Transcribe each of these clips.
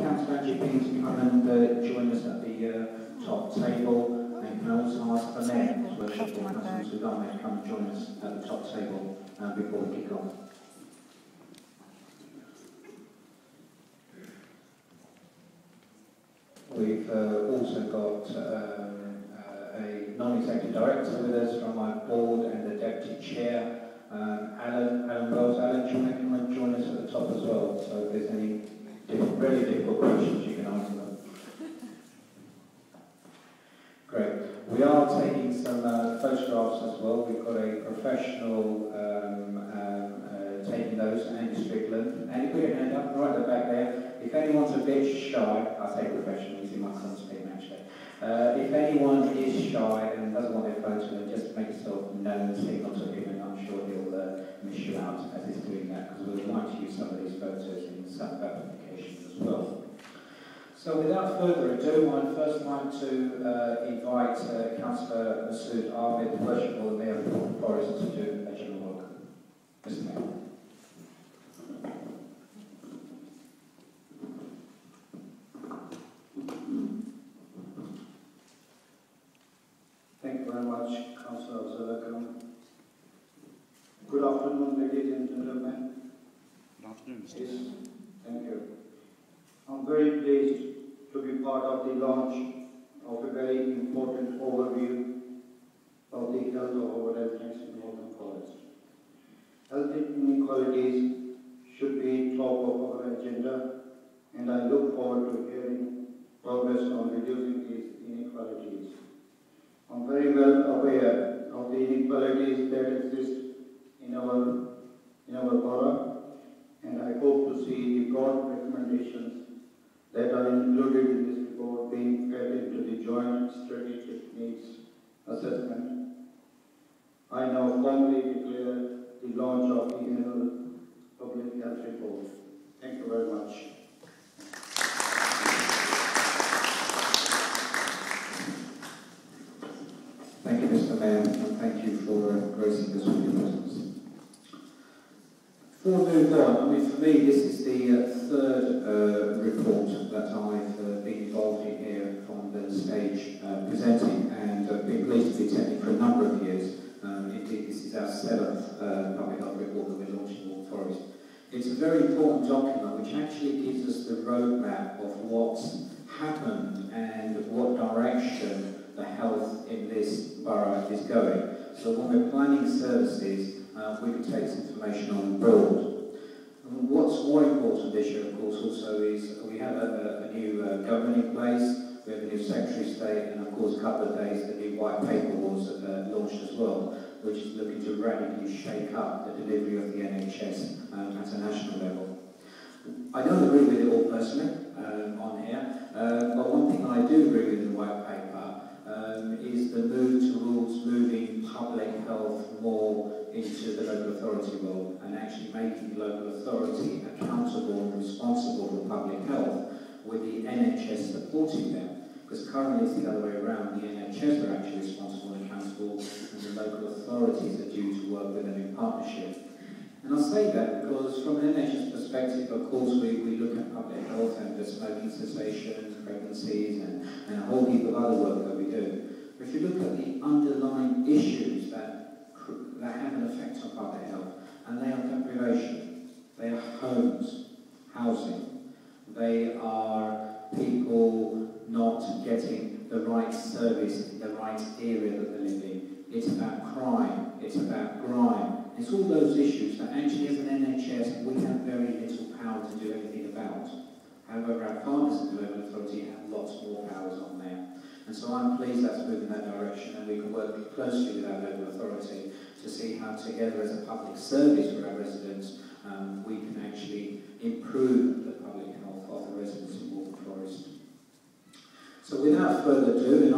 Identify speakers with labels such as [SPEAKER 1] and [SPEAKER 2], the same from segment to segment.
[SPEAKER 1] Councillor Angie Ping to come and join us at the top table, and you can also ask the Mayor, Worshipful Councillor Sudan, to come and join us at the top table before we kick off. We've also got a non-executive director with us from my board and the deputy chair, Alan Wells. Alan, do you want to come and join us at the top as well? So if there's any really difficult questions, you can answer them. Great. We are taking some photographs as well. We've got a professional taking those, Andy Strickland. Andy, put your hand up right at the back there. If anyone's a bit shy, I'll say professional, he's in my son's team actually. If anyone is shy and doesn't want their photo, just make yourself known, signal to him, and I'm sure he'll miss you out as he's doing that, because we might use some of these photos in some applications as well. So without further ado, I'd first like to invite Councillor Masood Ahmed, the Worshipful Mayor of Waltham Forest, to do a general welcome. Mr. Mayor.
[SPEAKER 2] Thank you very much, Councillor Zalakam. Good afternoon, ladies and gentlemen.
[SPEAKER 3] Good afternoon, Mr.
[SPEAKER 2] Yes, thank you. I'm very pleased to be part of the launch of a very important overview of the health of our residents in Waltham Forest. Health inequalities should be top of our agenda, and I look forward to hearing progress on reducing these inequalities. I'm very well aware of the inequalities that exist in our borough, and I hope to see the broad recommendations that are included in this report being fed into the Joint Strategic Needs Assessment. I now formally declare the launch of the annual Public Health Report. Thank you very much.
[SPEAKER 1] Thank you, Mr. Mayor, and thank you for gracing us with your presence. Before we move on, I mean, for me, this is the third report that I've been involved in here from the stage presenting, and been pleased to be attending for a number of years. Indeed, this is our seventh public health report that we're launching in Waltham Forest. It's a very important document which actually gives us the roadmap of what's happened and what direction the health in this borough is going. So when we're planning services, we can take this information on board. And what's more important this year, of course, also is we have a new government in place, we have a new Secretary of State, and of course, a couple of days, the new white paper was launched as well, which is looking to radically shake up the delivery of the NHS at a national level. I don't agree with it all personally on here, but one thing I do agree with in the white paper is the move towards moving public health more into the local authority role and actually making the local authority accountable and responsible for public health, with the NHS supporting them. Because currently it's the other way around, the NHS are actually responsible and accountable, and the local authorities are due to work with them in partnership. And I'll say that because from an NHS perspective, of course, we look at public health and the smoking cessation, pregnancies, and a whole heap of other work that we do. But if you look at the underlying issues that have an effect on public health, and they are deprivation, they are homes, housing, they are people not getting the right service in the right area that they live in. It's about crime, it's about grime. It's all those issues that actually as an NHS we have very little power to do anything about. However, our partners in the local authority have lots more powers on there. And so I'm pleased that's moving in that direction, and we can work closely with our local authority to see how together as a public service for our residents we can actually improve the public health of the residents in Waltham Forest. So without further ado, and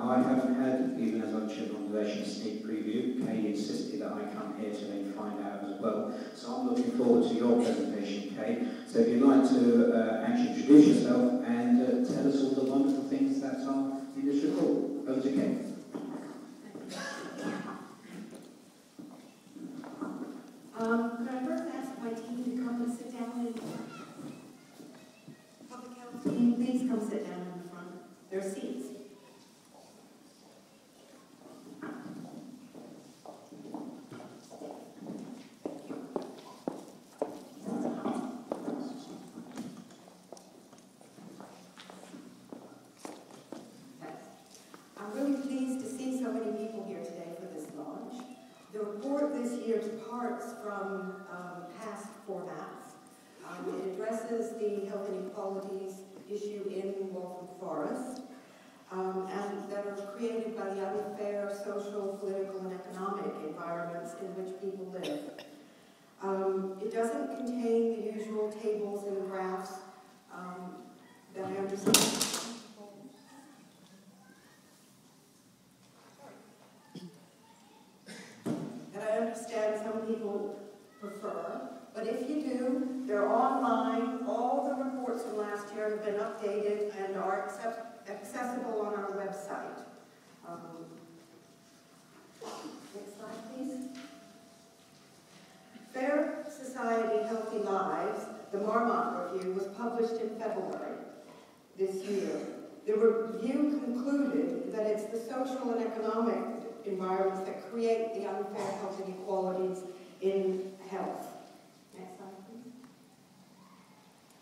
[SPEAKER 1] I haven't had, even as I'm chairman of the relation, a sneak preview. Kay insisted that I come here to then find out as well. So I'm looking forward to your presentation, Kay. So if you'd like to actually introduce yourself and tell us all the wonderful things that are in this report. Over to Kay.
[SPEAKER 4] Could I first ask my team to come and sit down and talk
[SPEAKER 3] team please come sit down in the front? Their seats. I'm really pleased to see so many people here today for this launch. The report this year departs from past formats. It addresses the health inequalities issue in Waltham Forest, and that are created by the unfair social, political, and economic environments in which people live. It doesn't contain the usual tables and graphs that I understand. Some people prefer, but if you do, they're online. All the reports from last year have been updated and are accessible on our website. Next slide, please. Fair Society, Healthy Lives, the Marmot Review, was published in February this year. The review concluded that it's the social and economic environments that create the unfair health inequalities in health. Next slide, please.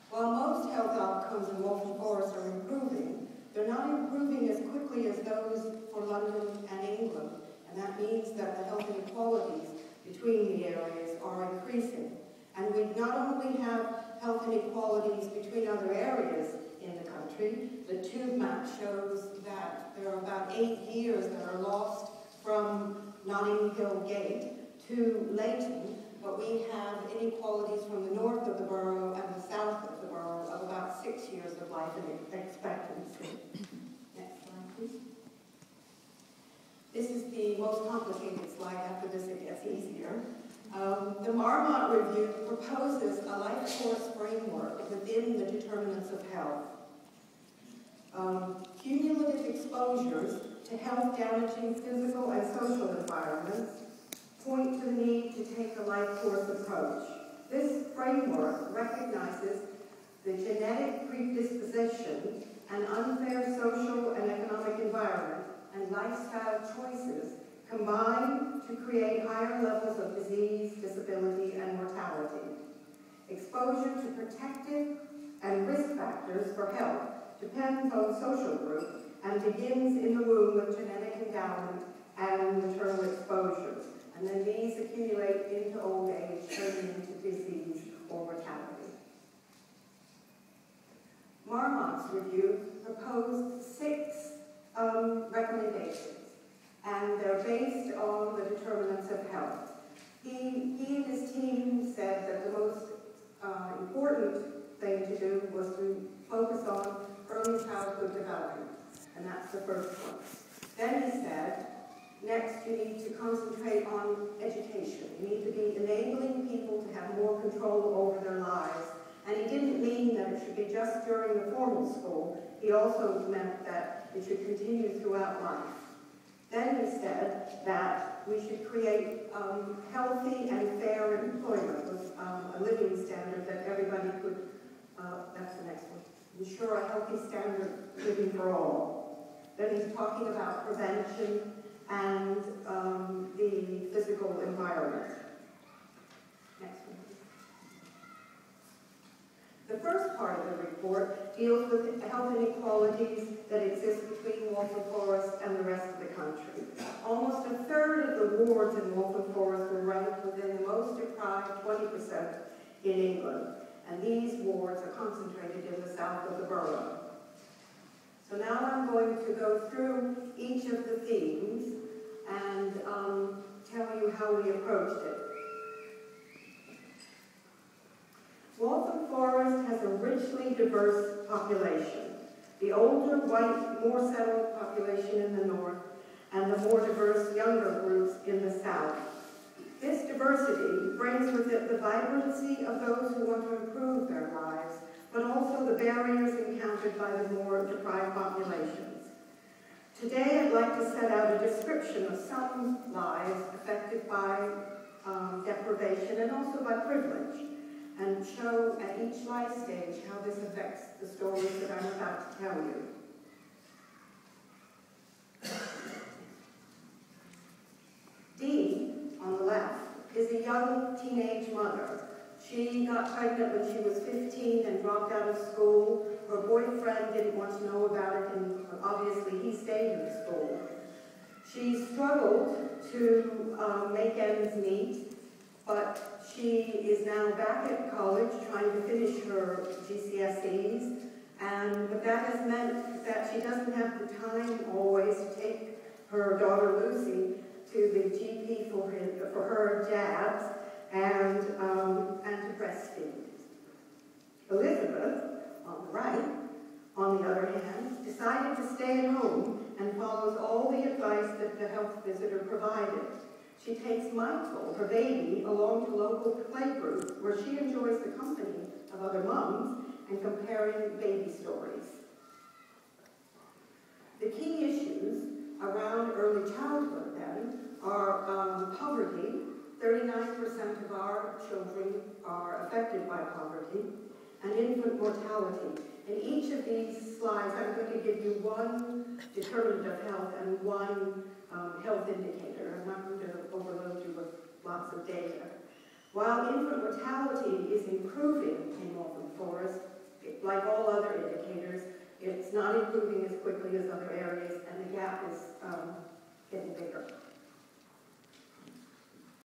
[SPEAKER 3] While most health outcomes in Waltham Forest are improving, they're not improving as quickly as those for London and England, and that means that the health inequalities between the areas are increasing. And we not only have health inequalities between other areas in the country. The tube map shows that there are about 8 years that are lost from Notting Hill Gate to Leyton, but we have inequalities from the north of the borough and the south of the borough of about 6 years of life expectancy. Next slide, please. This is the most complicated slide. After this, it gets easier. The Marmot Review proposes a life course framework within the determinants of health. Cumulative exposures to health-damaging physical and social environments point to the need to take a life course approach. This framework recognizes the genetic predisposition and unfair social and economic environment and lifestyle choices combine to create higher levels of disease, disability, and mortality. Exposure to protective and risk factors for health depends on social group and begins in the womb with genetic endowment and maternal exposures. And then these accumulate into old age, turning into disease or mortality. Marmot's review proposed 6 recommendations, and they're based on the determinants of health. He and his team said that the most important thing to do was to focus on early childhood development, and that's the first one. Then he said, next you need to concentrate on education. You need to be enabling people to have more control over their lives. And he didn't mean that it should be just during the formal school. He also meant that it should continue throughout life. Then he said that we should create healthy and fair employment with a living standard that everybody could, that's the next one, ensure a healthy standard living for all. Then he's talking about prevention and the physical environment. Next one. The first part of the report deals with health inequalities that exist between Waltham Forest and the rest of the country. Almost a third of the wards in Waltham Forest were ranked within the most deprived 20% in England, and these wards are concentrated in the south of the borough. So now I'm going to go through each of the themes and tell you how we approached it. Waltham Forest has a richly diverse population. The older, white, more settled population in the north, and the more diverse, younger groups in the south. This diversity brings with it the vibrancy of those who want to improve their lives, but also the barriers encountered by the more deprived populations. Today, I'd like to set out a description of some lives affected by deprivation and also by privilege. and show at each life stage how this affects the stories that I'm about to tell you. Dee, on the left, is a young teenage mother. She got pregnant when she was 15 and dropped out of school. Her boyfriend didn't want to know about it, and obviously he stayed in school. She struggled to make ends meet, but she is now back at college trying to finish her GCSEs, but that has meant that she doesn't have the time always to take her daughter Lucy to the GP for her jabs and to breastfeed. Elizabeth, on the right, on the other hand, decided to stay at home and follows all the advice that the health visitor provided. She takes Michael, her baby, along to local playgroups where she enjoys the company of other moms and comparing baby stories. The key issues around early childhood, then, are poverty. 39% of our children are affected by poverty, and infant mortality. In each of these slides, I'm going to give you one determinant of health and one health indicator. I'm not going to overload you with lots of data. While infant mortality is improving in Waltham Forest, like all other indicators, it's not improving as quickly as other areas, and the gap is getting bigger.